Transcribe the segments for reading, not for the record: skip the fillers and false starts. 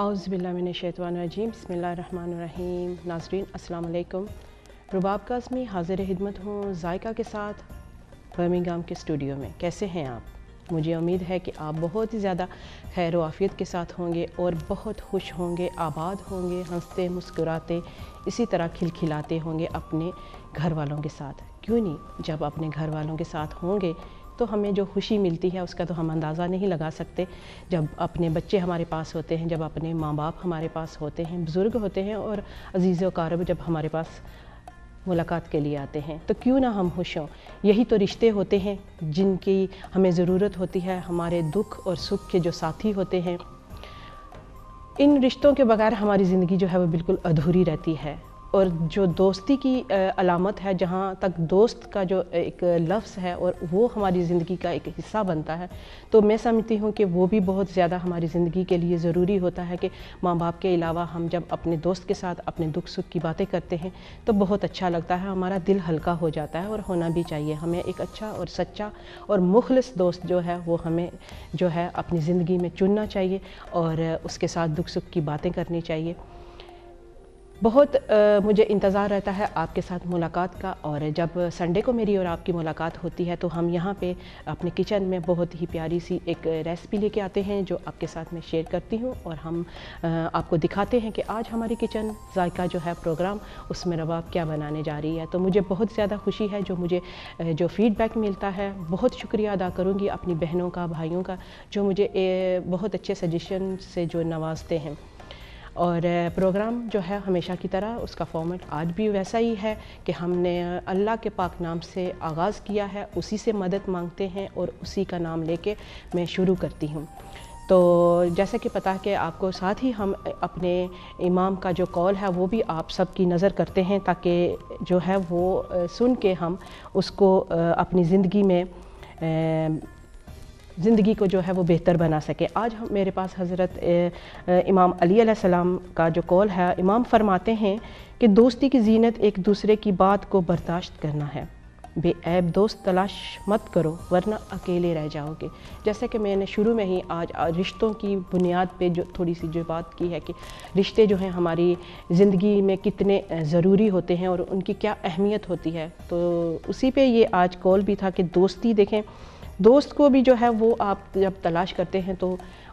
औज़ुबिल्लाहिमिनश्शैतानिर्रजीम बिस्मिल्लाहिर्रहमानिर्रहीम। नाज़रीन अस्सलाम वालेकुम। रुबाब काज़मी हाज़िर खिदमत हूँ जायका के साथ बर्मिंघम के स्टूडियो में। कैसे हैं आप? मुझे उम्मीद है कि आप बहुत ही ज़्यादा खैर व आफ़ियत के साथ होंगे और बहुत खुश होंगे, आबाद होंगे, हंसते मुस्कुराते इसी तरह खिलखिलाते होंगे अपने घर वालों के साथ। क्यों नहीं, जब अपने घर वालों के साथ होंगे तो हमें जो खुशी मिलती है उसका तो हम अंदाज़ा नहीं लगा सकते। जब अपने बच्चे हमारे पास होते हैं, जब अपने माँ बाप हमारे पास होते हैं, बुज़ुर्ग होते हैं और अज़ीज़ व क़ारिब जब हमारे पास मुलाकात के लिए आते हैं तो क्यों ना हम खुश हों। यही तो रिश्ते होते हैं जिनकी हमें ज़रूरत होती है, हमारे दुख और सुख के जो साथी होते हैं। इन रिश्तों के बगैर हमारी ज़िंदगी जो है वो बिल्कुल अधूरी रहती है। और जो दोस्ती की अलामत है, जहाँ तक दोस्त का जो एक लफ्ज़ है और वो हमारी ज़िंदगी का एक हिस्सा बनता है, तो मैं समझती हूँ कि वो भी बहुत ज़्यादा हमारी ज़िंदगी के लिए ज़रूरी होता है कि माँ बाप के अलावा हम जब अपने दोस्त के साथ अपने दुख सुख की बातें करते हैं तो बहुत अच्छा लगता है, हमारा दिल हल्का हो जाता है। और होना भी चाहिए, हमें एक अच्छा और सच्चा और मुखलिस दोस्त जो है वो हमें जो है अपनी ज़िंदगी में चुनना चाहिए और उसके साथ दुख सुख की बातें करनी चाहिए। बहुत मुझे इंतज़ार रहता है आपके साथ मुलाकात का, और जब संडे को मेरी और आपकी मुलाकात होती है तो हम यहाँ पे अपने किचन में बहुत ही प्यारी सी एक रेसिपी लेके आते हैं जो आपके साथ मैं शेयर करती हूँ और हम आपको दिखाते हैं कि आज हमारी किचन जायका जो है प्रोग्राम, उसमें रबाब क्या बनाने जा रही है। तो मुझे बहुत ज़्यादा खुशी है जो मुझे जो फ़ीडबैक मिलता है। बहुत शुक्रिया अदा करूँगी अपनी बहनों का, भाइयों का, जो मुझे बहुत अच्छे सजेशन से जो नवाजते हैं। और प्रोग्राम जो है हमेशा की तरह उसका फॉर्मेट आज भी वैसा ही है कि हमने अल्लाह के पाक नाम से आगाज़ किया है, उसी से मदद मांगते हैं और उसी का नाम लेके मैं शुरू करती हूँ। तो जैसा कि पता है कि आपको, साथ ही हम अपने इमाम का जो कौल है वो भी आप सब की नज़र करते हैं ताकि जो है वो सुन के हम उसको अपनी ज़िंदगी को जो है वो बेहतर बना सके। आज हम मेरे पास हज़रत इमाम अली अलैहिस्सलाम का जो कौल है, इमाम फरमाते हैं कि दोस्ती की ज़ीनत एक दूसरे की बात को बर्दाश्त करना है। बेऐब दोस्त तलाश मत करो वरना अकेले रह जाओगे। जैसे कि मैंने शुरू में ही आज रिश्तों की बुनियाद पे जो थोड़ी सी जो बात की है कि रिश्ते जो हैं हमारी ज़िंदगी में कितने ज़रूरी होते हैं और उनकी क्या अहमियत होती है, तो उसी पे ये आज कॉल भी था कि दोस्ती देखें, दोस्त को भी जो है वो आप जब तलाश करते हैं तो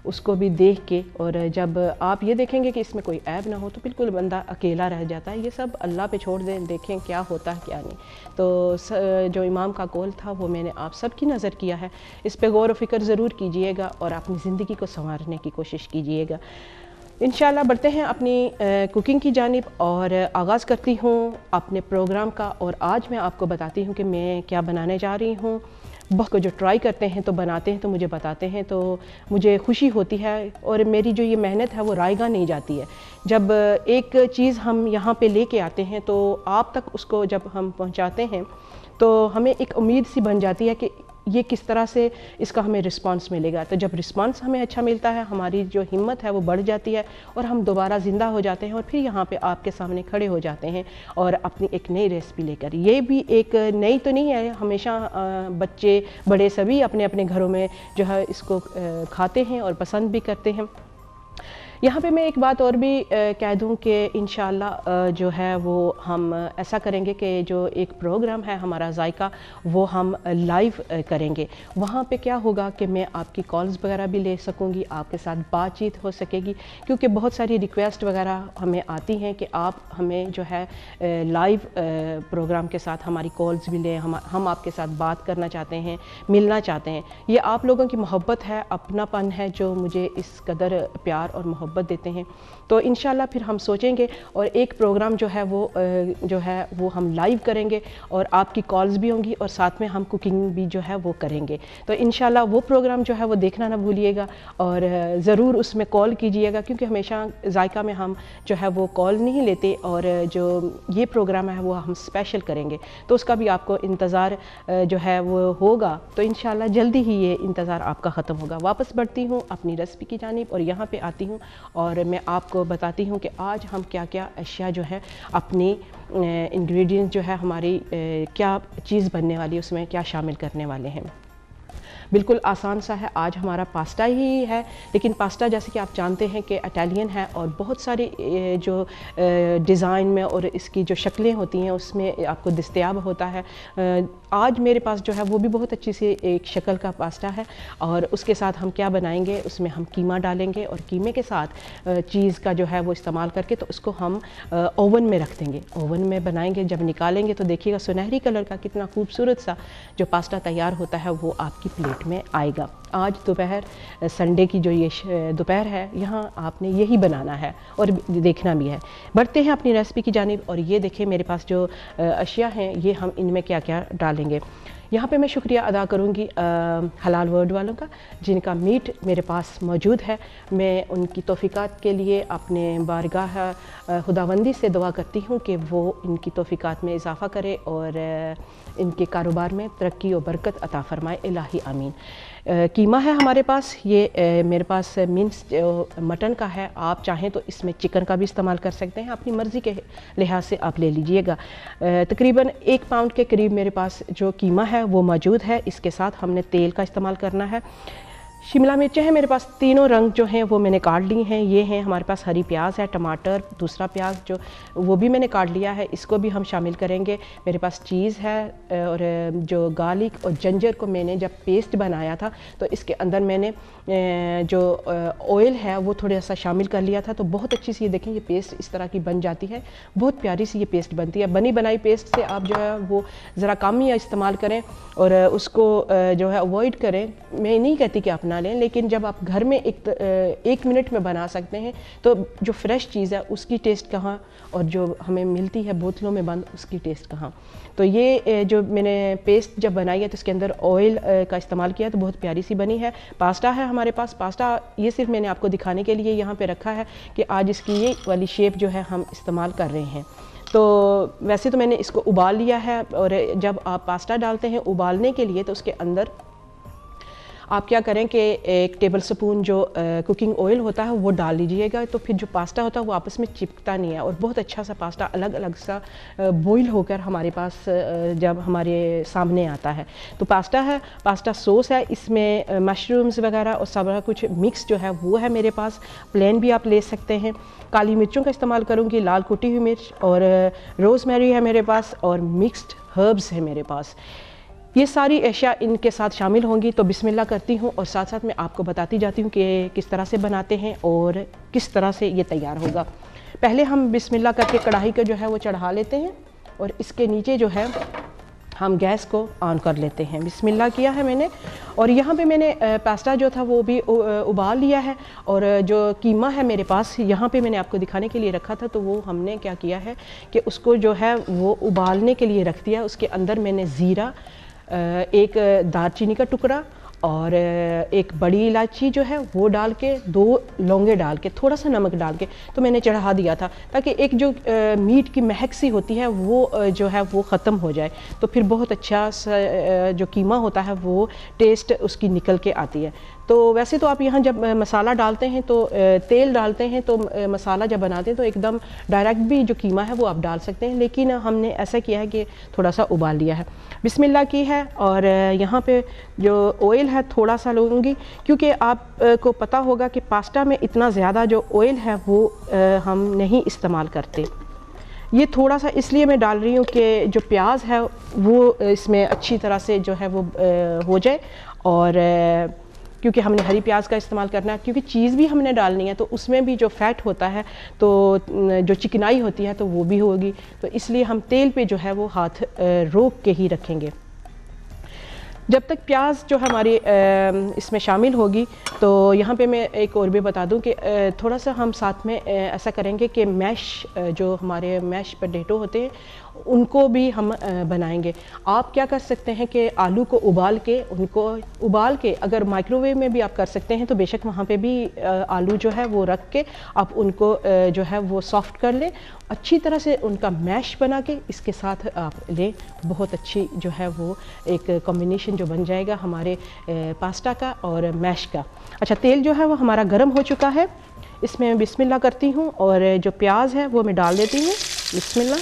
उसको भी देख के, और जब आप ये देखेंगे कि इसमें कोई ऐब ना हो तो बिल्कुल बंदा अकेला रह जाता है। ये सब अल्लाह पे छोड़ दें, देखें क्या होता है क्या नहीं। तो जो इमाम का कौल था वो मैंने आप सब की नज़र किया है, इस पे गौर व फिक्र ज़रूर कीजिएगा और अपनी ज़िंदगी को संवारने की कोशिश कीजिएगा। इंशाल्लाह बढ़ते हैं अपनी कुकिंग की जानिब और आगाज़ करती हूँ अपने प्रोग्राम का। और आज मैं आपको बताती हूँ कि मैं क्या बनाने जा रही हूँ। बहुत को जो ट्राई करते हैं तो बनाते हैं तो मुझे बताते हैं तो मुझे खुशी होती है, और मेरी जो ये मेहनत है वो रायगा नहीं जाती है। जब एक चीज़ हम यहाँ पे लेके आते हैं तो आप तक उसको जब हम पहुँचाते हैं तो हमें एक उम्मीद सी बन जाती है कि ये किस तरह से इसका हमें रिस्पांस मिलेगा। तो जब रिस्पांस हमें अच्छा मिलता है, हमारी जो हिम्मत है वो बढ़ जाती है और हम दोबारा ज़िंदा हो जाते हैं और फिर यहाँ पे आपके सामने खड़े हो जाते हैं और अपनी एक नई रेसिपी लेकर। ये भी एक नई तो नहीं है, हमेशा बच्चे बड़े सभी अपने अपने घरों में जो है इसको खाते हैं और पसंद भी करते हैं। यहाँ पे मैं एक बात और भी कह दूँ कि इंशाल्लाह जो है वो हम ऐसा करेंगे कि जो एक प्रोग्राम है हमारा जायका वो हम लाइव करेंगे। वहाँ पे क्या होगा कि मैं आपकी कॉल्स वगैरह भी ले सकूँगी, आपके साथ बातचीत हो सकेगी, क्योंकि बहुत सारी रिक्वेस्ट वगैरह हमें आती हैं कि आप हमें जो है लाइव प्रोग्राम के साथ हमारी कॉल्स भी लें, हम आपके साथ बात करना चाहते हैं, मिलना चाहते हैं। ये आप लोगों की मोहब्बत है, अपनापन है जो मुझे इस कदर प्यार और मोहब्बत देते हैं। तो इंशाल्लाह फिर हम सोचेंगे और एक प्रोग्राम जो है वो हम लाइव करेंगे और आपकी कॉल्स भी होंगी और साथ में हम कुकिंग भी जो है वो करेंगे। तो इंशाल्लाह वो प्रोग्राम जो है वो देखना ना भूलिएगा और ज़रूर उसमें कॉल कीजिएगा, क्योंकि हमेशा जायका में हम जो है वो कॉल नहीं लेते और जो ये प्रोग्राम है वो हम स्पेशल करेंगे तो उसका भी आपको इंतज़ार जो है वो होगा। तो इंशाल्लाह जल्दी ही ये इंतज़ार आपका ख़त्म होगा। वापस बढ़ती हूँ अपनी रेसिपी की जानिब और यहाँ पे आती हूँ और मैं आपको बताती हूँ कि आज हम क्या क्या अशिया जो है अपनी इंग्रेडिएंट्स जो है हमारी क्या चीज़ बनने वाली है, उसमें क्या शामिल करने वाले हैं। बिल्कुल आसान सा है। आज हमारा पास्ता ही है, लेकिन पास्ता जैसे कि आप जानते हैं कि इटालियन है और बहुत सारी जो डिज़ाइन में और इसकी जो शक्लें होती हैं उसमें आपको दस्तयाब होता है। आज मेरे पास जो है वो भी बहुत अच्छी सी एक शक्ल का पास्ता है और उसके साथ हम क्या बनाएंगे, उसमें हम कीमा डालेंगे और कीमे के साथ चीज़ का जो है वो इस्तेमाल करके तो उसको हम ओवन में रख देंगे। ओवन में बनाएंगे, जब निकालेंगे तो देखिएगा सुनहरी कलर का कितना खूबसूरत सा जो पास्ता तैयार होता है वो आपकी प्लेट में आएगा। आज दोपहर संडे की जो ये दोपहर है, यहाँ आपने यही बनाना है और देखना भी है। बढ़ते हैं अपनी रेसिपी की जानिब और ये देखें मेरे पास जो अशिया हैं ये हम इनमें क्या क्या डालेंगे। यहाँ पे मैं शुक्रिया अदा करूँगी हलाल वर्ल्ड वालों का, जिनका मीट मेरे पास मौजूद है। मैं उनकी तौफ़ीक़ात के लिए अपने बारगाह खुदावंदी से दुआ करती हूँ कि वो इनकी तौफ़ीक़ात में इजाफ़ा करे और इनके कारोबार में तरक्की और बरकत अता फ़रमाए, इलाही आमीन। कीमा है हमारे पास, ये मेरे पास मिन्स मटन का है। आप चाहें तो इसमें चिकन का भी इस्तेमाल कर सकते हैं, अपनी मर्ज़ी के लिहाज से आप ले लीजिएगा। तकरीबन 1 पाउंड के करीब मेरे पास जो कीमा है वो मौजूद है। इसके साथ हमने तेल का इस्तेमाल करना है। शिमला मिर्चें हैं मेरे पास, तीनों रंग जो हैं वो मैंने काट ली हैं। ये हैं हमारे पास हरी प्याज है, टमाटर, दूसरा प्याज जो वो भी मैंने काट लिया है, इसको भी हम शामिल करेंगे। मेरे पास चीज़ है और जो गार्लिक और जिंजर को मैंने जब पेस्ट बनाया था तो इसके अंदर मैंने जो ऑयल है वो थोड़ा सा शामिल कर लिया था। तो बहुत अच्छी सी ये देखें ये पेस्ट इस तरह की बन जाती है, बहुत प्यारी सी ये पेस्ट बनती है। बनी बनाई पेस्ट से आप जो है वो ज़रा कम ही इस्तेमाल करें और उसको जो है अवॉइड करें। मैं नहीं कहती कि अपना लें, लेकिन जब आप घर में 1 मिनट में बना सकते हैं तो जो फ्रेश चीज़ है उसकी टेस्ट कहाँ और जो हमें मिलती है बोतलों में बंद उसकी टेस्ट कहाँ। तो ये जो मैंने पेस्ट जब बनाई है तो इसके अंदर ऑयल का इस्तेमाल किया तो बहुत प्यारी सी बनी है। पास्ता है हमारे पास, पास्ता ये सिर्फ मैंने आपको दिखाने के लिए यहाँ पे रखा है कि आज इसकी ये वाली शेप जो है हम इस्तेमाल कर रहे हैं। तो वैसे तो मैंने इसको उबाल लिया है और जब आप पास्ता डालते हैं उबालने के लिए तो उसके अंदर आप क्या करें कि 1 टेबल स्पून जो कुकिंग ऑयल होता है वो डाल लीजिएगा, तो फिर जो पास्ता होता है वो आपस में चिपकता नहीं है और बहुत अच्छा सा पास्ता अलग अलग सा बॉईल होकर हमारे पास जब हमारे सामने आता है। तो पास्ता है, पास्ता सॉस है, इसमें मशरूम्स वगैरह और सब कुछ मिक्स जो है वो है मेरे पास। प्लेन भी आप ले सकते हैं। काली मिर्चों का इस्तेमाल करूँगी, लाल कुटी हुई मिर्च और रोज़मेरी है मेरे पास और मिक्स्ड हर्ब्स है मेरे पास। ये सारी अशिया इनके साथ शामिल होंगी। तो बिस्मिल्लाह करती हूँ और साथ साथ मैं आपको बताती जाती हूँ कि किस तरह से बनाते हैं और किस तरह से ये तैयार होगा। पहले हम बिस्मिल्लाह करके कढ़ाई का जो है वो चढ़ा लेते हैं और इसके नीचे जो है हम गैस को ऑन कर लेते हैं। बिस्मिल्लाह किया है मैंने और यहाँ पे मैंने पास्ता जो था वो भी उबाल लिया है और जो कीमा है मेरे पास यहाँ पे मैंने आपको दिखाने के लिए रखा था। तो वो हमने क्या किया है कि उसको जो है वो उबालने के लिए रख दिया। उसके अंदर मैंने ज़ीरा, 1 दालचीनी का टुकड़ा और 1 बड़ी इलायची जो है वो डाल के 2 लौंगे डाल के थोड़ा सा नमक डाल के तो मैंने चढ़ा दिया था, ताकि एक जो मीट की महक सी होती है वो जो है वो ख़त्म हो जाए। तो फिर बहुत अच्छा सा जो कीमा होता है वो टेस्ट उसकी निकल के आती है। तो वैसे तो आप यहाँ जब मसाला डालते हैं तो तेल डालते हैं तो मसाला जब बनाते हैं तो एकदम डायरेक्ट भी जो कीमा है वो आप डाल सकते हैं, लेकिन हमने ऐसा किया है कि थोड़ा सा उबाल लिया है। बिस्मिल्लाह की है और यहाँ पे जो ऑयल है थोड़ा सा लूँगी, क्योंकि आपको पता होगा कि पास्ता में इतना ज़्यादा जो ऑयल है वो हम नहीं इस्तेमाल करते। ये थोड़ा सा इसलिए मैं डाल रही हूँ कि जो प्याज है वो इसमें अच्छी तरह से जो है वो हो जाए और क्योंकि हमने हरी प्याज का इस्तेमाल करना है, क्योंकि चीज़ भी हमने डालनी है तो उसमें भी जो फैट होता है तो जो चिकनाई होती है तो वो भी होगी। तो इसलिए हम तेल पे जो है वो हाथ रोक के ही रखेंगे। जब तक प्याज जो हमारी इसमें शामिल होगी तो यहाँ पे मैं एक और भी बता दूँ कि थोड़ा सा हम साथ में ऐसा करेंगे कि मैश जो हमारे मैश पोटैटो होते हैं उनको भी हम बनाएंगे। आप क्या कर सकते हैं कि आलू को उबाल के अगर माइक्रोवेव में भी आप कर सकते हैं तो बेशक वहाँ पे भी आलू जो है वो रख के आप उनको जो है वो सॉफ्ट कर लें, अच्छी तरह से उनका मैश बना के इसके साथ आप लें। बहुत अच्छी जो है वो एक कॉम्बिनेशन जो बन जाएगा हमारे पास्ता का और मैश का। अच्छा, तेल जो है वो हमारा गर्म हो चुका है, इसमें बिस्मिल्लाह करती हूँ और जो प्याज है वो मैं डाल देती हूँ। बिस्मिल्लाह,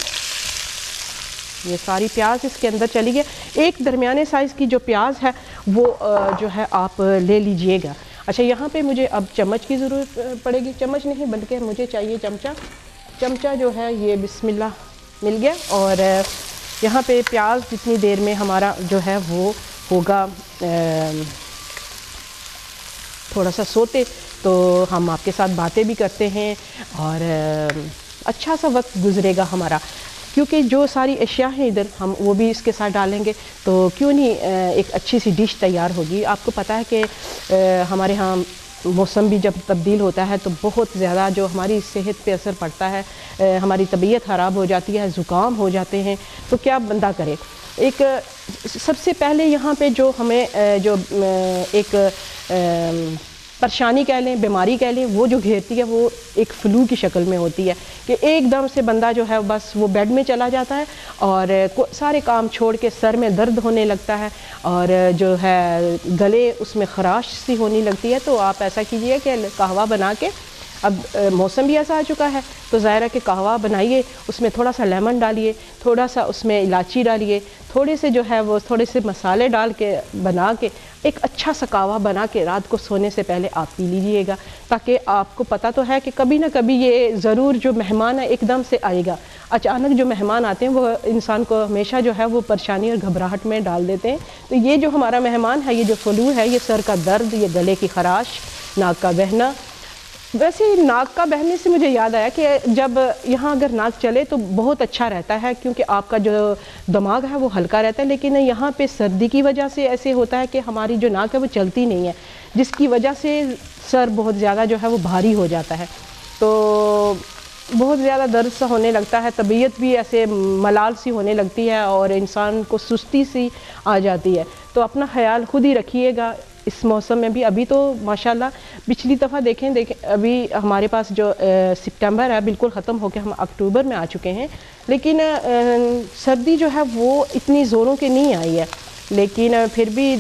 ये सारी प्याज इसके अंदर चली गई। एक दरमियाने साइज़ की जो प्याज है वो जो है आप ले लीजिएगा। अच्छा, यहाँ पे मुझे अब चम्मच की ज़रूरत पड़ेगी। चम्मच नहीं बल्कि मुझे चाहिए चमचा। चमचा जो है ये बिस्मिल्लाह मिल गया। और यहाँ पे प्याज जितनी देर में हमारा जो है वो होगा थोड़ा सा सोते, तो हम आपके साथ बातें भी करते हैं और अच्छा सा वक्त गुजरेगा हमारा, क्योंकि जो सारी अशिया हैं इधर हम वो भी इसके साथ डालेंगे तो क्यों नहीं एक अच्छी सी डिश तैयार होगी। आपको पता है कि हमारे यहाँ मौसम भी जब तब्दील होता है तो बहुत ज़्यादा जो हमारी सेहत पे असर पड़ता है, हमारी तबीयत ख़राब हो जाती है, ज़ुकाम हो जाते हैं। तो क्या बंदा करे। एक सबसे पहले यहाँ पे जो हमें जो एक परेशानी कह लें, बीमारी कह लें, वो जो घेरती है वो एक फ्लू की शक्ल में होती है कि एकदम से बंदा जो है बस वो बेड में चला जाता है और सारे काम छोड़ के सर में दर्द होने लगता है और जो है गले उसमें खराश सी होने लगती है। तो आप ऐसा कीजिए कि कहवा बना के, अब मौसम भी ऐसा आ चुका है तो ज़ाहिर है कि कहवा बनाइए, उसमें थोड़ा सा लेमन डालिए, थोड़ा सा उसमें इलायची डालिए, थोड़े से जो है वो थोड़े से मसाले डाल के बना के एक अच्छा सा कहवा बना के रात को सोने से पहले आप पी लीजिएगा। ताकि आपको पता तो है कि कभी ना कभी ये ज़रूर जो मेहमान है एकदम से आएगा। अचानक जो मेहमान आते हैं वो इंसान को हमेशा जो है वो परेशानी और घबराहट में डाल देते हैं। तो ये जो हमारा मेहमान है, ये जो फ्लू है, ये सर का दर्द, ये गले की खराश, नाक का बहना। वैसे नाक का बहने से मुझे याद आया कि जब यहाँ अगर नाक चले तो बहुत अच्छा रहता है, क्योंकि आपका जो दिमाग है वो हल्का रहता है। लेकिन यहाँ पे सर्दी की वजह से ऐसे होता है कि हमारी जो नाक है वो चलती नहीं है, जिसकी वजह से सर बहुत ज़्यादा जो है वो भारी हो जाता है। तो बहुत ज़्यादा दर्द सा होने लगता है, तबीयत भी ऐसे मलाल सी होने लगती है और इंसान को सुस्ती सी आ जाती है। तो अपना ख्याल खुद ही रखिएगा इस मौसम में भी। अभी तो माशाल्लाह पिछली दफ़ा देखें अभी हमारे पास जो सितंबर है बिल्कुल ख़त्म होकर हम अक्टूबर में आ चुके हैं, लेकिन सर्दी जो है वो इतनी ज़ोरों की नहीं आई है। लेकिन फिर भी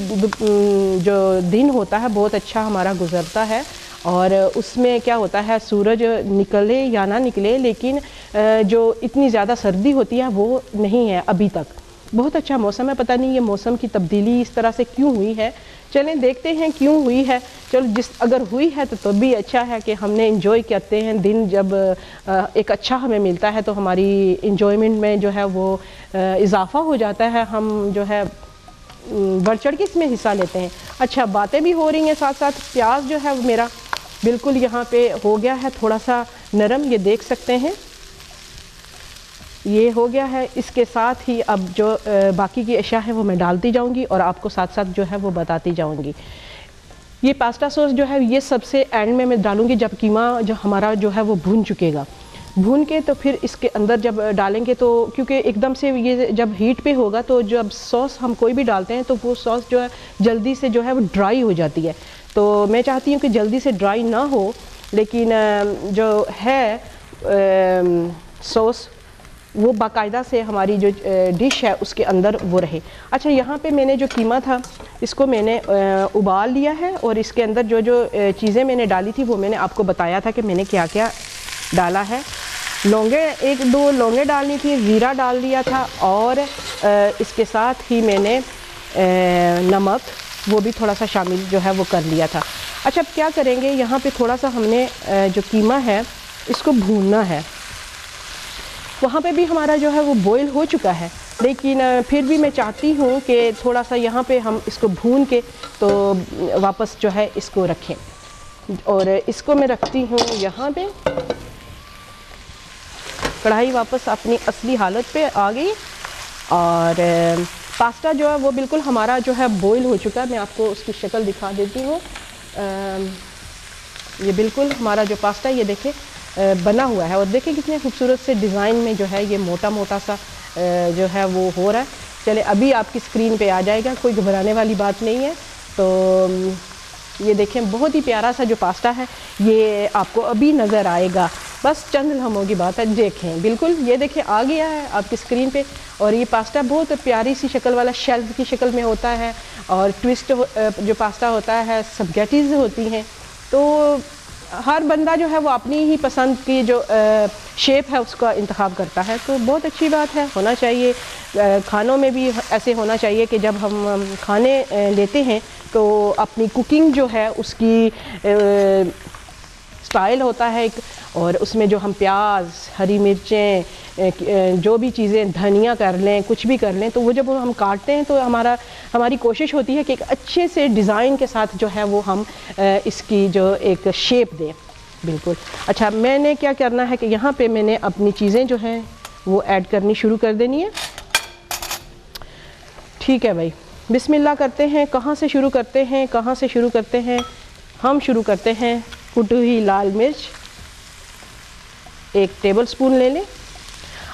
जो दिन होता है बहुत अच्छा हमारा गुज़रता है और उसमें क्या होता है, सूरज निकले या ना निकले, लेकिन जो इतनी ज़्यादा सर्दी होती है वो नहीं है अभी तक। बहुत अच्छा मौसम है। पता नहीं ये मौसम की तब्दीली इस तरह से क्यों हुई है, चलें देखते हैं क्यों हुई है। चलो अगर हुई है तो भी अच्छा है कि हमने इंजॉय करते हैं दिन। जब एक अच्छा हमें मिलता है तो हमारी इंजॉयमेंट में जो है वो इजाफ़ा हो जाता है, हम जो है बढ़ चढ़ के इसमें हिस्सा लेते हैं। अच्छा, बातें भी हो रही हैं साथ साथ। प्याज जो है मेरा बिल्कुल यहाँ पे हो गया है थोड़ा सा नरम, ये देख सकते हैं, ये हो गया है। इसके साथ ही अब जो बाकी की अशिया है वो मैं डालती जाऊंगी और आपको साथ साथ जो है वो बताती जाऊंगी। ये पास्ता सॉस जो है ये सबसे एंड में मैं डालूंगी, जब कीमा जो हमारा जो है वो भून चुकेगा। भून के तो फिर इसके अंदर जब डालेंगे तो, क्योंकि एकदम से ये जब हीट पे होगा तो जब सॉस हम कोई भी डालते हैं तो वो सॉस जो है जल्दी से जो है वो ड्राई हो जाती है। तो मैं चाहती हूँ कि जल्दी से ड्राई ना हो, लेकिन जो है सॉस वो बाकायदा से हमारी जो डिश है उसके अंदर वो रहे। अच्छा, यहाँ पे मैंने जो कीमा था इसको मैंने उबाल लिया है और इसके अंदर जो जो चीज़ें मैंने डाली थी वो मैंने आपको बताया था कि मैंने क्या क्या डाला है। लौंगे, 1-2 लौंगे डालनी थी, ज़ीरा डाल दिया था और इसके साथ ही मैंने नमक वो भी थोड़ा सा शामिल जो है वो कर लिया था। अच्छा, अब क्या करेंगे, यहाँ पे थोड़ा सा हमने जो कीमा है इसको भूनना है। वहाँ पे भी हमारा जो है वो बॉईल हो चुका है, लेकिन फिर भी मैं चाहती हूँ कि थोड़ा सा यहाँ पे हम इसको भून के तो वापस जो है इसको रखें। और इसको मैं रखती हूँ यहाँ पे। कढ़ाई वापस अपनी असली हालत पे आ गई और पास्ता जो है वो बिल्कुल हमारा जो है बॉईल हो चुका है। मैं आपको उसकी शक्ल दिखा देती हूँ। ये बिल्कुल हमारा जो पास्ता ये देखें बना हुआ है और देखिए कितने खूबसूरत से डिज़ाइन में जो है ये मोटा मोटा सा जो है वो हो रहा है। चले अभी आपकी स्क्रीन पे आ जाएगा, कोई घबराने वाली बात नहीं है। तो ये देखें बहुत ही प्यारा सा जो पास्ता है ये आपको अभी नज़र आएगा, बस चंद लम्हों की बात है। देखें बिल्कुल ये देखें आ गया है आपकी स्क्रीन पे। और ये पास्ता बहुत प्यारी सी शक्ल वाला शेल्फ की शक्ल में होता है और ट्विस्ट जो पास्ता होता है स्पैगेटीज़ होती हैं। तो हर बंदा जो है वो अपनी ही पसंद की जो शेप है उसका इंतखाब करता है, तो बहुत अच्छी बात है, होना चाहिए। खानों में भी ऐसे होना चाहिए कि जब हम खाने लेते हैं तो अपनी कुकिंग जो है उसकी स्टाइल होता है एक, और उसमें जो हम प्याज, हरी मिर्चें, जो भी चीज़ें, धनिया कर लें, कुछ भी कर लें, तो वो जब हम काटते हैं तो हमारी कोशिश होती है कि एक अच्छे से डिज़ाइन के साथ जो है वो हम इसकी जो एक शेप दें। बिल्कुल। अच्छा, मैंने क्या करना है कि यहाँ पे मैंने अपनी चीज़ें जो हैं वो ऐड करनी शुरू कर देनी है। ठीक है भाई, बिस्मिल्लाह करते हैं। कहाँ से शुरू करते हैं, कहाँ से शुरू करते हैं? हम शुरू करते हैं कुटी हुई लाल मिर्च 1 टेबल स्पून ले लें।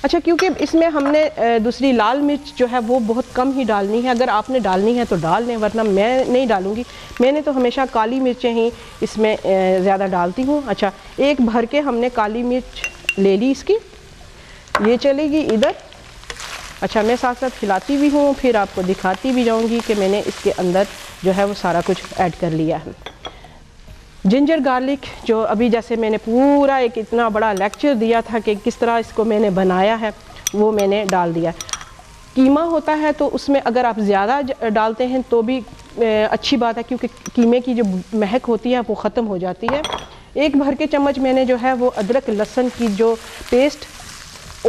अच्छा, क्योंकि इसमें हमने दूसरी लाल मिर्च जो है वो बहुत कम ही डालनी है, अगर आपने डालनी है तो डाल लें, वरना मैं नहीं डालूँगी। मैंने तो हमेशा काली मिर्चें ही इसमें ज़्यादा डालती हूँ। अच्छा, 1 भर के हमने काली मिर्च ले ली इसकी, ये चलेगी इधर। अच्छा, मैं साथ साथ हिलाती भी हूँ, फिर आपको दिखाती भी जाऊँगी कि मैंने इसके अंदर जो है वो सारा कुछ ऐड कर लिया है। जिंजर गार्लिक, जो अभी जैसे मैंने पूरा एक इतना बड़ा लेक्चर दिया था कि किस तरह इसको मैंने बनाया है, वो मैंने डाल दिया। कीमा होता है तो उसमें अगर आप ज़्यादा डालते हैं तो भी अच्छी बात है, क्योंकि कीमे की जो महक होती है वो ख़त्म हो जाती है। 1 भर के चम्मच मैंने जो है वो अदरक लहसुन की जो पेस्ट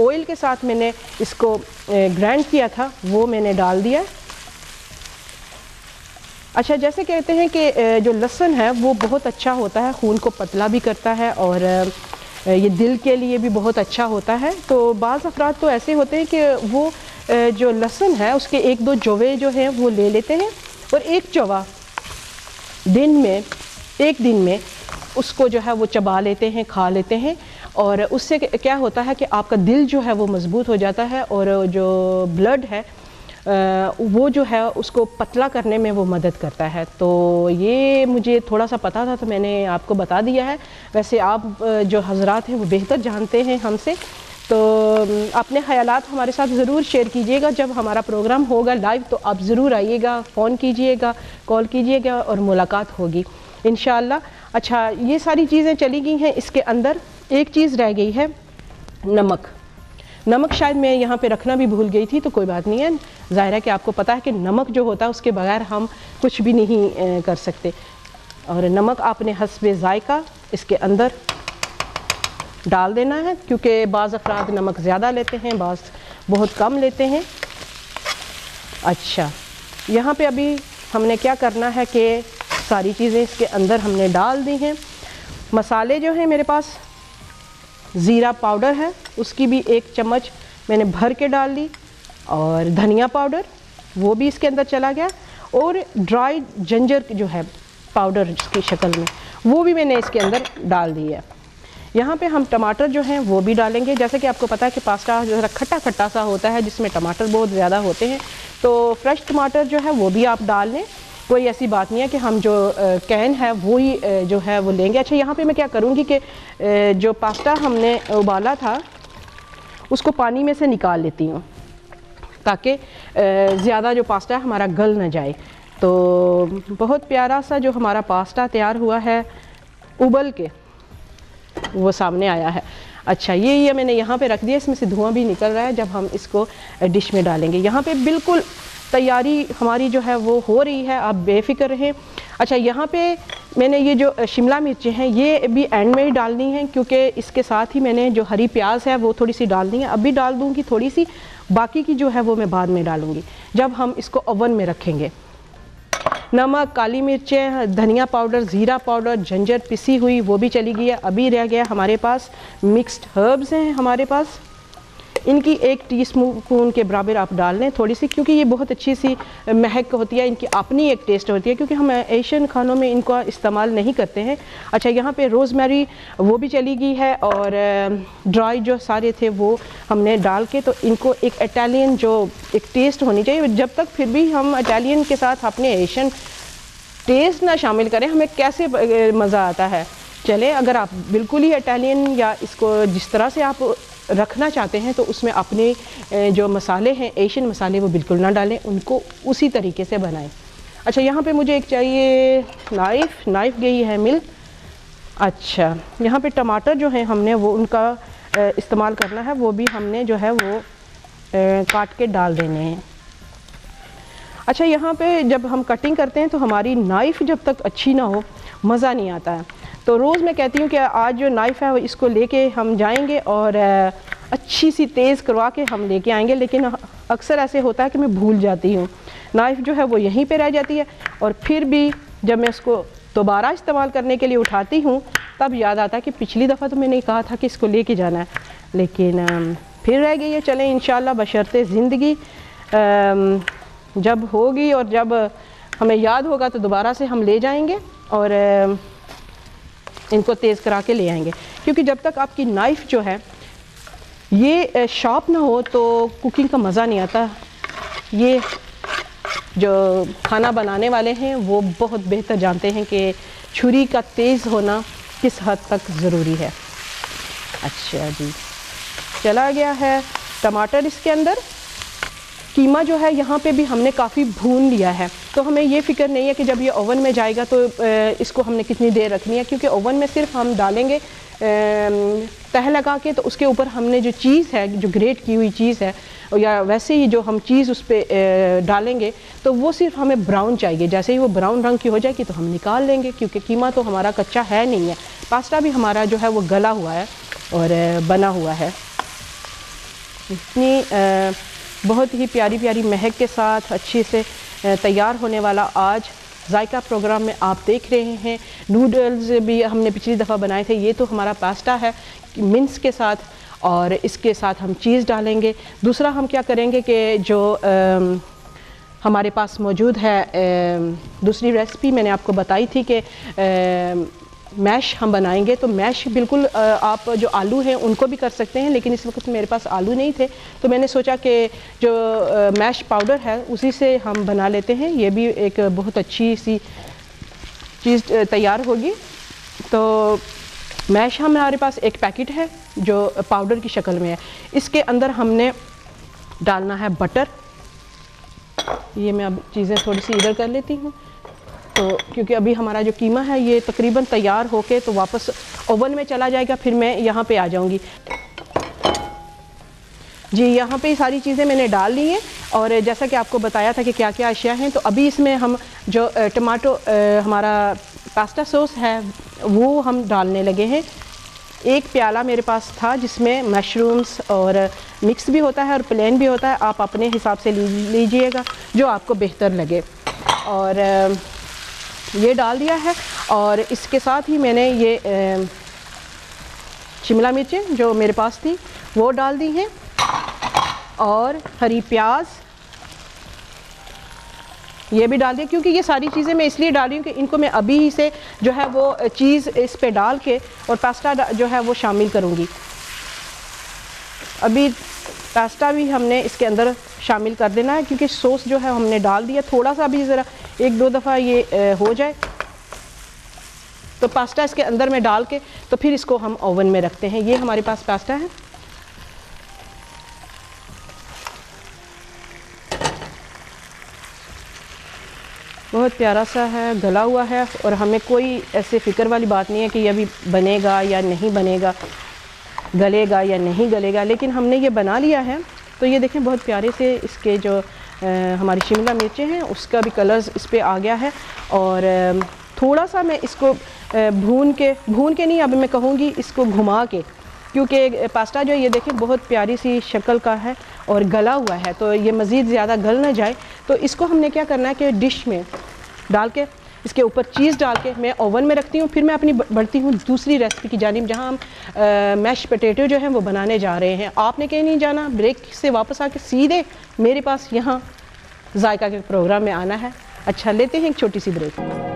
ऑयल के साथ मैंने इसको ग्राइंड किया था वो मैंने डाल दिया। अच्छा, जैसे कहते हैं कि जो लहसुन है वो बहुत अच्छा होता है, खून को पतला भी करता है और ये दिल के लिए भी बहुत अच्छा होता है। तो बाज़ अफराद तो ऐसे होते हैं कि वो जो लहसुन है उसके 1-2 जवे जो हैं वो ले लेते हैं और एक चवा एक दिन में उसको जो है वो चबा लेते हैं, खा लेते हैं, और उससे क्या होता है कि आपका दिल जो है वो मज़बूत हो जाता है और जो ब्लड है वो जो है उसको पतला करने में वो मदद करता है। तो ये मुझे थोड़ा सा पता था तो मैंने आपको बता दिया है। वैसे आप जो हजरात हैं वो बेहतर जानते हैं हमसे, तो अपने ख़यालात हमारे साथ ज़रूर शेयर कीजिएगा। जब हमारा प्रोग्राम होगा लाइव तो आप ज़रूर आइएगा, फ़ोन कीजिएगा, कॉल कीजिएगा और मुलाकात होगी इंशाअल्लाह। अच्छा, ये सारी चीज़ें चली गई हैं। इसके अंदर एक चीज़ रह गई है, नमक शायद मैं यहाँ पे रखना भी भूल गई थी, तो कोई बात नहीं है। ज़ाहिर है कि आपको पता है कि नमक जो होता है उसके बगैर हम कुछ भी नहीं कर सकते, और नमक आपने हस्बे ज़ायका इसके अंदर डाल देना है, क्योंकि बाज़ अफराद नमक ज़्यादा लेते हैं, बाज़ बहुत कम लेते हैं। अच्छा, यहाँ पे अभी हमने क्या करना है कि सारी चीज़ें इसके अंदर हमने डाल दी हैं। मसाले जो हैं मेरे पास, ज़ीरा पाउडर है उसकी भी 1 चम्मच मैंने भर के डाल ली, और धनिया पाउडर वो भी इसके अंदर चला गया, और ड्राई जिंजर जो है पाउडर की शक्ल में वो भी मैंने इसके अंदर डाल दी है। यहाँ पे हम टमाटर जो हैं वो भी डालेंगे। जैसे कि आपको पता है कि पास्ता जो है खट्टा खट्टा सा होता है जिसमें टमाटर बहुत ज़्यादा होते हैं, तो फ्रेश टमाटर जो है वो भी आप डाल लें, कोई ऐसी बात नहीं है कि हम जो कैन है वो ही जो है वो लेंगे। अच्छा, यहाँ पे मैं क्या करूँगी कि जो पास्ता हमने उबाला था उसको पानी में से निकाल लेती हूँ, ताकि ज़्यादा जो पास्ता है हमारा गल ना जाए। तो बहुत प्यारा सा जो हमारा पास्ता तैयार हुआ है उबल के, वो सामने आया है। अच्छा, ये मैंने यहाँ पे रख दिया, इसमें से धुआं भी निकल रहा है। जब हम इसको डिश में डालेंगे, यहाँ पे बिल्कुल तैयारी हमारी जो है वो हो रही है, आप बेफिक्र रहें। अच्छा, यहाँ पे मैंने ये जो शिमला मिर्चें हैं ये भी एंड में ही डालनी है, क्योंकि इसके साथ ही मैंने जो हरी प्याज है वो थोड़ी सी डालनी है। अभी डाल दूँगी थोड़ी सी, बाकी की जो है वो मैं बाद में डालूँगी जब हम इसको ओवन में रखेंगे। नमक, काली मिर्चें, धनिया पाउडर, ज़ीरा पाउडर, जिंजर पिसी हुई वो भी चली गई है। अभी रह गया हमारे पास मिक्स्ड हर्ब्स हैं हमारे पास, इनकी 1 टीस्पून के बराबर आप डाल लें थोड़ी सी, क्योंकि ये बहुत अच्छी सी महक होती है, इनकी अपनी एक टेस्ट होती है, क्योंकि हम एशियन खानों में इनको इस्तेमाल नहीं करते हैं। अच्छा, यहाँ पे रोज़मेरी वो भी चली गई है, और ड्राई जो सारे थे वो हमने डाल के, तो इनको एक इटालियन जो एक टेस्ट होनी चाहिए। जब तक फिर भी हम इटालियन के साथ अपने एशियन टेस्ट ना शामिल करें, हमें कैसे मज़ा आता है। चले, अगर आप बिल्कुल ही इटालियन या इसको जिस तरह से आप रखना चाहते हैं तो उसमें अपने जो मसाले हैं एशियन मसाले वो बिल्कुल ना डालें, उनको उसी तरीके से बनाएं। अच्छा, यहाँ पे मुझे एक चाहिए नाइफ़ गई है मिल। अच्छा, यहाँ पे टमाटर जो है हमने वो उनका इस्तेमाल करना है, वो भी हमने जो है वो काट के डाल देने हैं। अच्छा, यहाँ पे जब हम कटिंग करते हैं तो हमारी नाइफ़ जब तक अच्छी ना हो मज़ा नहीं आता है। तो रोज़ मैं कहती हूँ कि आज जो नाइफ़ है इसको लेके हम जाएंगे और अच्छी सी तेज़ करवा के हम लेके आएंगे, लेकिन अक्सर ऐसे होता है कि मैं भूल जाती हूँ, नाइफ़ जो है वो यहीं पे रह जाती है और फिर भी जब मैं उसको दोबारा इस्तेमाल करने के लिए उठाती हूँ तब याद आता है कि पिछली दफ़ा तो मैंने कहा था कि इसको लेके जाना है, लेकिन फिर रह गई है। चलें इंशाल्लाह बशर्ते ज़िंदगी जब होगी और जब हमें याद होगा तो दोबारा से हम ले जाएंगे और इनको तेज़ करा के ले आएंगे, क्योंकि जब तक आपकी नाइफ़ जो है ये शार्प ना हो तो कुकिंग का मज़ा नहीं आता। ये जो खाना बनाने वाले हैं वो बहुत बेहतर जानते हैं कि छुरी का तेज़ होना किस हद तक ज़रूरी है। अच्छा जी, चला गया है टमाटर इसके अंदर। कीमा जो है यहाँ पे भी हमने काफ़ी भून लिया है, तो हमें ये फ़िक्र नहीं है कि जब ये ओवन में जाएगा तो इसको हमने कितनी देर रखनी है, क्योंकि ओवन में सिर्फ हम डालेंगे तह लगा के, तो उसके ऊपर हमने जो चीज़ है, जो ग्रेट की हुई चीज़ है या वैसे ही जो हम चीज़ उस पर डालेंगे तो वो सिर्फ हमें ब्राउन चाहिए। जैसे ही वो ब्राउन रंग की हो जाएगी तो हम निकाल लेंगे, क्योंकि कीमा तो हमारा कच्चा है नहीं है, पास्ता भी हमारा जो है वो गला हुआ है और बना हुआ है। इतनी बहुत ही प्यारी प्यारी महक के साथ अच्छे से तैयार होने वाला आज जायका प्रोग्राम में आप देख रहे हैं। नूडल्स भी हमने पिछली दफ़ा बनाए थे, ये तो हमारा पास्ता है मिन्स के साथ और इसके साथ हम चीज़ डालेंगे। दूसरा हम क्या करेंगे कि जो हमारे पास मौजूद है दूसरी रेसिपी मैंने आपको बताई थी कि मैश हम बनाएंगे, तो मैश बिल्कुल आप जो आलू हैं उनको भी कर सकते हैं, लेकिन इस वक्त मेरे पास आलू नहीं थे तो मैंने सोचा कि जो मैश पाउडर है उसी से हम बना लेते हैं। ये भी एक बहुत अच्छी सी चीज़ तैयार होगी। तो मैश हमारे पास एक पैकेट है जो पाउडर की शक्ल में है, इसके अंदर हमने डालना है बटर। ये मैं अब चीज़ें थोड़ी सी इधर कर लेती हूँ, तो क्योंकि अभी हमारा जो कीमा है ये तकरीबन तैयार होके तो वापस ओवन में चला जाएगा, फिर मैं यहाँ पे आ जाऊँगी। जी, यहाँ पे सारी चीज़ें मैंने डाल ली हैं और जैसा कि आपको बताया था कि क्या क्या अशिया हैं, तो अभी इसमें हम जो टमाटो हमारा पास्ता सॉस है वो हम डालने लगे हैं। एक प्याला मेरे पास था जिसमें मशरूम्स और मिक्स भी होता है और प्लेन भी होता है, आप अपने हिसाब से लीजिएगा जो आपको बेहतर लगे। और ये डाल दिया है और इसके साथ ही मैंने ये शिमला मिर्चें जो मेरे पास थी वो डाल दी हैं और हरी प्याज ये भी डाल दिया, क्योंकि ये सारी चीज़ें मैं इसलिए डाल रही हूँ कि इनको मैं अभी ही से जो है वो चीज़ इस पे डाल के और पास्ता जो है वो शामिल करूँगी। अभी पास्ता भी हमने इसके अंदर शामिल कर देना है, क्योंकि सॉस जो है हमने डाल दिया। थोड़ा सा भी ज़रा एक दो दफ़ा ये हो जाए तो पास्ता इसके अंदर में डाल के तो फिर इसको हम ओवन में रखते हैं। ये हमारे पास पास्ता है। बहुत प्यारा सा है, गला हुआ है और हमें कोई ऐसे फ़िक्र वाली बात नहीं है कि ये अभी बनेगा या नहीं बनेगा, गलेगा या नहीं गलेगा, लेकिन हमने ये बना लिया है। तो ये देखें बहुत प्यारे से इसके जो हमारी शिमला मिर्चें हैं उसका भी कलर्स इस पर आ गया है। और थोड़ा सा मैं इसको भून के नहीं, अब मैं कहूँगी इसको घुमा के, क्योंकि पास्ता जो है ये देखें बहुत प्यारी सी शक्ल का है और गला हुआ है, तो ये मज़ीद ज़्यादा गल ना जाए। तो इसको हमने क्या करना है कि डिश में डाल के इसके ऊपर चीज़ डाल के मैं ओवन में रखती हूँ। फिर मैं अपनी बढ़ती हूँ दूसरी रेसिपी की जानिब, जहाँ हम मैश पोटैटो जो है वो बनाने जा रहे हैं। आपने कहीं नहीं जाना, ब्रेक से वापस आके सीधे मेरे पास यहाँ जायका के प्रोग्राम में आना है। अच्छा, लेते हैं एक छोटी सी ब्रेक।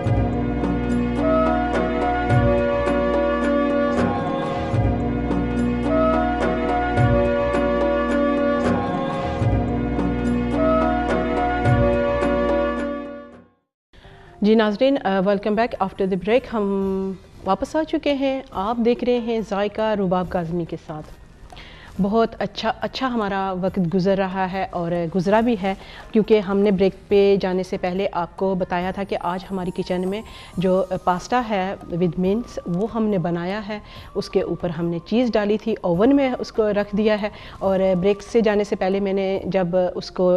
जी नाज़रीन, welcome back after the break. हम वापस आ चुके हैं। आप देख रहे हैं जायका रुबाब काज़मी के साथ। बहुत अच्छा हमारा वक्त गुज़र रहा है और गुज़रा भी है, क्योंकि हमने ब्रेक पे जाने से पहले आपको बताया था कि आज हमारी किचन में जो पास्ता है विद मिंट्स वो हमने बनाया है। उसके ऊपर हमने चीज़ डाली थी, ओवन में उसको रख दिया है, और ब्रेक से जाने से पहले मैंने जब उसको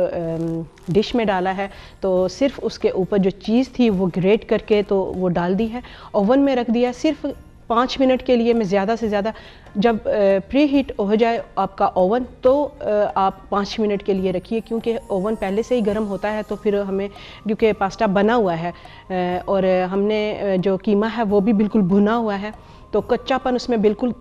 डिश में डाला है तो सिर्फ उसके ऊपर जो चीज़ थी वो ग्रेट करके तो वो डाल दी है, ओवन में रख दिया सिर्फ 5 मिनट के लिए। मैं ज़्यादा से ज़्यादा जब प्री हीट हो जाए आपका ओवन तो आप 5 मिनट के लिए रखिए, क्योंकि ओवन पहले से ही गर्म होता है, तो फिर हमें, क्योंकि पास्ता बना हुआ है और हमने जो कीमा है वो भी बिल्कुल भुना हुआ है, तो कच्चापन उसमें बिल्कुल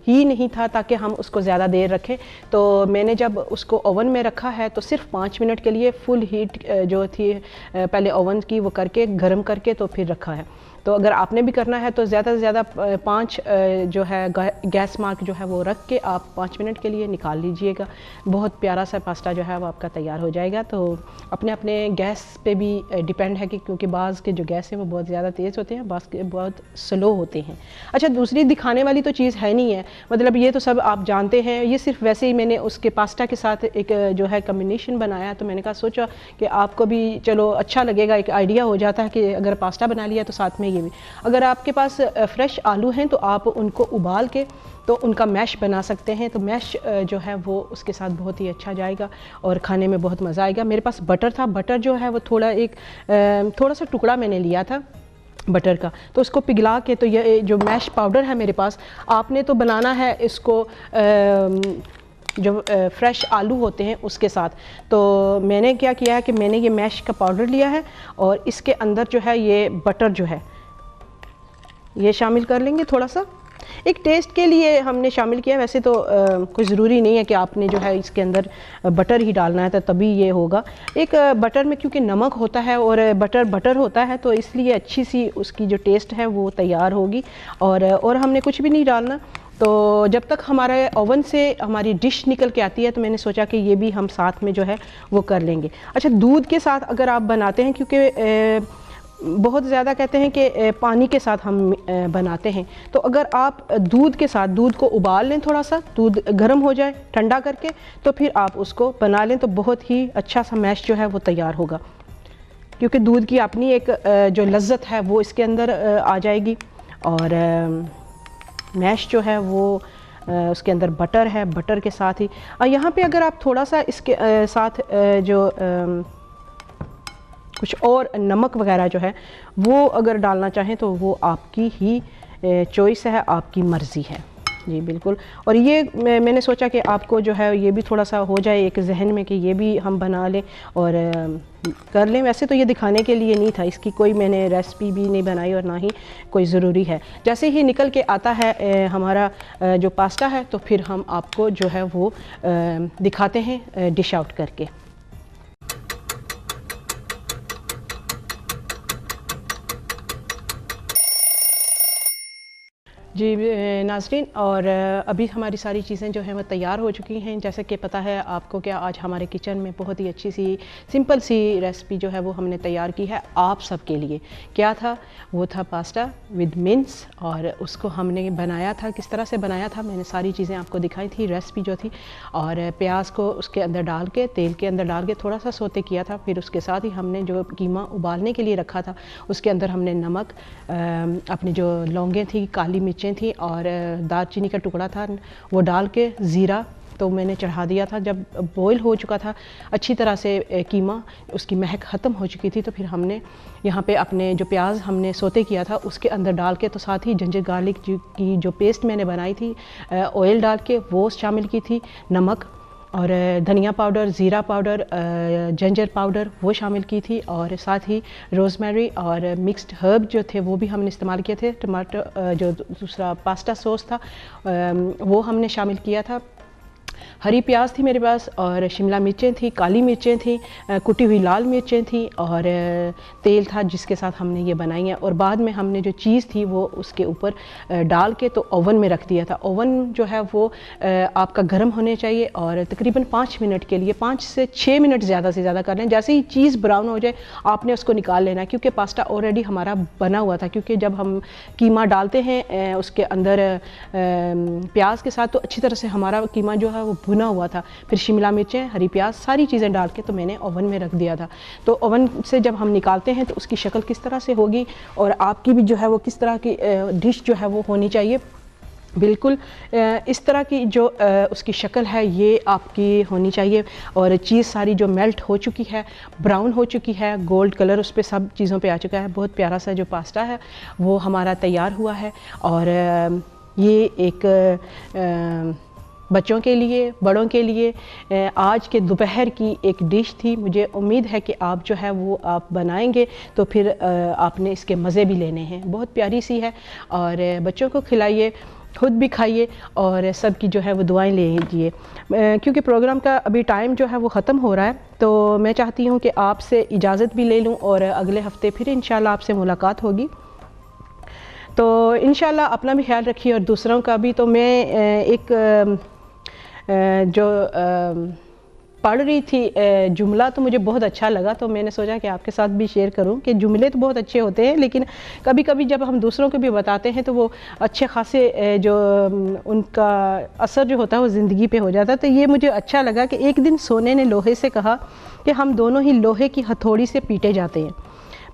ही नहीं था, ताकि हम उसको ज़्यादा देर रखें। तो मैंने जब उसको ओवन में रखा है तो सिर्फ 5 मिनट के लिए फुल हीट जो थी पहले ओवन की वो करके गर्म करके तो फिर रखा है। तो अगर आपने भी करना है तो ज़्यादा से ज़्यादा 5 जो है गैस मार्क जो है वो रख के आप 5 मिनट के लिए निकाल लीजिएगा। बहुत प्यारा सा पास्ता जो है वो आपका तैयार हो जाएगा। तो अपने अपने गैस पे भी डिपेंड है कि, क्योंकि बाज़ के जो गैस हैं वो बहुत ज़्यादा तेज़ होते हैं, बाज़ के बहुत स्लो होते हैं। अच्छा, दूसरी दिखाने वाली तो चीज़ है नहीं है, मतलब ये तो सब आप जानते हैं। ये सिर्फ वैसे ही मैंने उसके पास्ता के साथ एक जो है कम्बिनेशन बनाया, तो मैंने कहा सोचा कि आपको भी चलो अच्छा लगेगा, एक आइडिया हो जाता है कि अगर पास्ता बना लिया तो साथ में ये भी। अगर आपके पास फ्रेश आलू हैं तो आप उनको उबाल के तो उनका मैश बना सकते हैं, तो मैश जो है वो उसके साथ बहुत ही अच्छा जाएगा और खाने में बहुत मज़ा आएगा। मेरे पास बटर था, बटर जो है वो थोड़ा सा टुकड़ा मैंने लिया था बटर का, तो उसको पिघला के, तो ये जो मैश पाउडर है मेरे पास, आपने तो बनाना है इसको जो फ्रेश आलू होते हैं उसके साथ। तो मैंने क्या किया है कि मैंने ये मैश का पाउडर लिया है और इसके अंदर जो है ये बटर जो है ये शामिल कर लेंगे। थोड़ा सा एक टेस्ट के लिए हमने शामिल किया, वैसे तो कोई ज़रूरी नहीं है कि आपने जो है इसके अंदर बटर ही डालना है तो तभी ये होगा। एक बटर में क्योंकि नमक होता है और बटर होता है, तो इसलिए अच्छी सी उसकी जो टेस्ट है वो तैयार होगी। और हमने कुछ भी नहीं डालना। तो जब तक हमारे ओवन से हमारी डिश निकल के आती है तो मैंने सोचा कि ये भी हम साथ में जो है वो कर लेंगे। अच्छा, दूध के साथ अगर आप बनाते हैं, क्योंकि बहुत ज़्यादा कहते हैं कि पानी के साथ हम बनाते हैं, तो अगर आप दूध के साथ दूध को उबाल लें, थोड़ा सा दूध गर्म हो जाए ठंडा करके, तो फिर आप उसको बना लें, तो बहुत ही अच्छा सा मैश जो है वो तैयार होगा। क्योंकि दूध की अपनी एक जो लज्जत है वो इसके अंदर आ जाएगी, और मैश जो है वो उसके अंदर बटर है, बटर के साथ ही यहाँ पे अगर आप थोड़ा सा इसके साथ जो कुछ और नमक वगैरह जो है वो अगर डालना चाहें तो वो आपकी ही चॉइस है, आपकी मर्ज़ी है जी, बिल्कुल। और ये मैंने सोचा कि आपको जो है ये भी थोड़ा सा हो जाए एक जहन में कि ये भी हम बना लें और कर लें। वैसे तो ये दिखाने के लिए नहीं था, इसकी कोई मैंने रेसिपी भी नहीं बनाई और ना ही कोई ज़रूरी है। जैसे ही निकल के आता है हमारा जो पास्ता है, तो फिर हम आपको जो है वो दिखाते हैं डिश आउट करके। जी नाज़रीन, और अभी हमारी सारी चीज़ें जो हैं वो तैयार हो चुकी हैं। जैसे कि पता है आपको कि आज हमारे किचन में बहुत ही अच्छी सी सिंपल सी रेसिपी जो है वो हमने तैयार की है आप सबके लिए। क्या था वो? था पास्ता विद मिंट्स, और उसको हमने बनाया था, किस तरह से बनाया था मैंने सारी चीज़ें आपको दिखाई थी, रेसिपी जो थी। और प्याज को उसके अंदर डाल के, तेल के अंदर डाल के थोड़ा सा सोते किया था। फिर उसके साथ ही हमने जो कीमा उबालने के लिए रखा था उसके अंदर हमने नमक, अपनी जो लौंगें थी, काली मिर्चें थी और दालचीनी का टुकड़ा था वो डाल के, ज़ीरा तो मैंने चढ़ा दिया था। जब बॉईल हो चुका था अच्छी तरह से कीमा, उसकी महक ख़त्म हो चुकी थी, तो फिर हमने यहाँ पे अपने जो प्याज हमने सोते किया था उसके अंदर डाल के, तो साथ ही जिंजर गार्लिक की जो पेस्ट मैंने बनाई थी ऑयल डाल के वो शामिल की थी, नमक और धनिया पाउडर, ज़ीरा पाउडर, जिंजर पाउडर वो शामिल की थी, और साथ ही रोज़मेरी और मिक्स्ड हर्ब जो थे वो भी हमने इस्तेमाल किए थे। टमाटर जो दूसरा पास्ता सॉस था वो हमने शामिल किया था। हरी प्याज थी मेरे पास, और शिमला मिर्चें थी, काली मिर्चें थी, कुटी हुई लाल मिर्चें थी, और तेल था जिसके साथ हमने ये बनाई है। और बाद में हमने जो चीज़ थी वो उसके ऊपर डाल के तो ओवन में रख दिया था। ओवन जो है वो आपका गर्म होने चाहिए, और तकरीबन 5 मिनट के लिए, 5 से 6 मिनट ज़्यादा से ज़्यादा कर लें। जैसे ही चीज़ ब्राउन हो जाए आपने उसको निकाल लेना है, क्योंकि पास्ता ऑलरेडी हमारा बना हुआ था। क्योंकि जब हम कीमा डालते हैं उसके अंदर प्याज के साथ, तो अच्छी तरह से हमारा कीमा जो है वो भुना हुआ था। फिर शिमला मिर्चें, हरी प्याज, सारी चीज़ें डाल के तो मैंने ओवन में रख दिया था। तो ओवन से जब हम निकालते हैं तो उसकी शक्ल किस तरह से होगी, और आपकी भी जो है वो किस तरह की डिश जो है वो होनी चाहिए, बिल्कुल इस तरह की जो उसकी शक्ल है ये आपकी होनी चाहिए। और चीज़ सारी जो मेल्ट हो चुकी है, ब्राउन हो चुकी है, गोल्ड कलर उस पर सब चीज़ों पे आ चुका है। बहुत प्यारा सा जो पास्ता है वो हमारा तैयार हुआ है। और ये एक बच्चों के लिए, बड़ों के लिए आज के दोपहर की एक डिश थी। मुझे उम्मीद है कि आप जो है वो आप बनाएंगे तो फिर आपने इसके मज़े भी लेने हैं। बहुत प्यारी सी है, और बच्चों को खिलाइए, खुद भी खाइए, और सबकी जो है वो दुआएं लीजिए। क्योंकि प्रोग्राम का अभी टाइम जो है वो ख़त्म हो रहा है, तो मैं चाहती हूँ कि आपसे इजाज़त भी ले लूँ, और अगले हफ़्ते फिर इंशाल्लाह आपसे मुलाकात होगी। तो इंशाल्लाह अपना भी ख्याल रखिए और दूसरों का भी। तो मैं एक जो पढ़ रही थी जुमला, तो मुझे बहुत अच्छा लगा, तो मैंने सोचा कि आपके साथ भी शेयर करूं कि जुमले तो बहुत अच्छे होते हैं, लेकिन कभी कभी जब हम दूसरों को भी बताते हैं तो वो अच्छे खासे जो उनका असर जो होता है वो ज़िंदगी पे हो जाता है। तो ये मुझे अच्छा लगा कि एक दिन सोने ने लोहे से कहा कि हम दोनों ही लोहे की हथौड़ी से पीटे जाते हैं,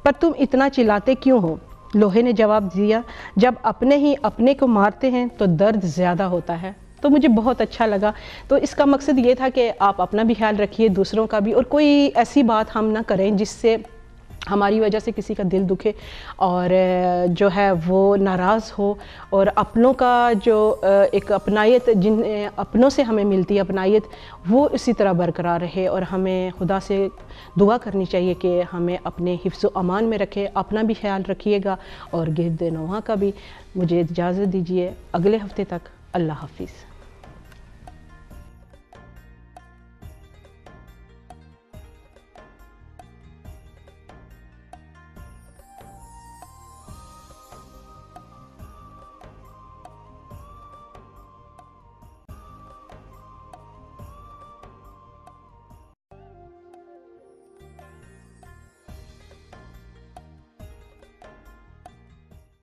पर तुम इतना चिल्लाते क्यों हो? लोहे ने जवाब दिया, जब अपने ही अपने को मारते हैं तो दर्द ज़्यादा होता है। तो मुझे बहुत अच्छा लगा। तो इसका मकसद ये था कि आप अपना भी ख्याल रखिए, दूसरों का भी, और कोई ऐसी बात हम ना करें जिससे हमारी वजह से किसी का दिल दुखे और जो है वो नाराज़ हो। और अपनों का जो एक अपनायत, जिन अपनों से हमें मिलती है अपनायत, वो इसी तरह बरकरार रहे। और हमें खुदा से दुआ करनी चाहिए कि हमें अपने हिफ्ज़ व अमान में रखे। अपना भी ख्याल रखिएगा और गिरद नौहा का भी। मुझे इजाज़त दीजिए, अगले हफ्ते तक। अल्लाह हाफिज़।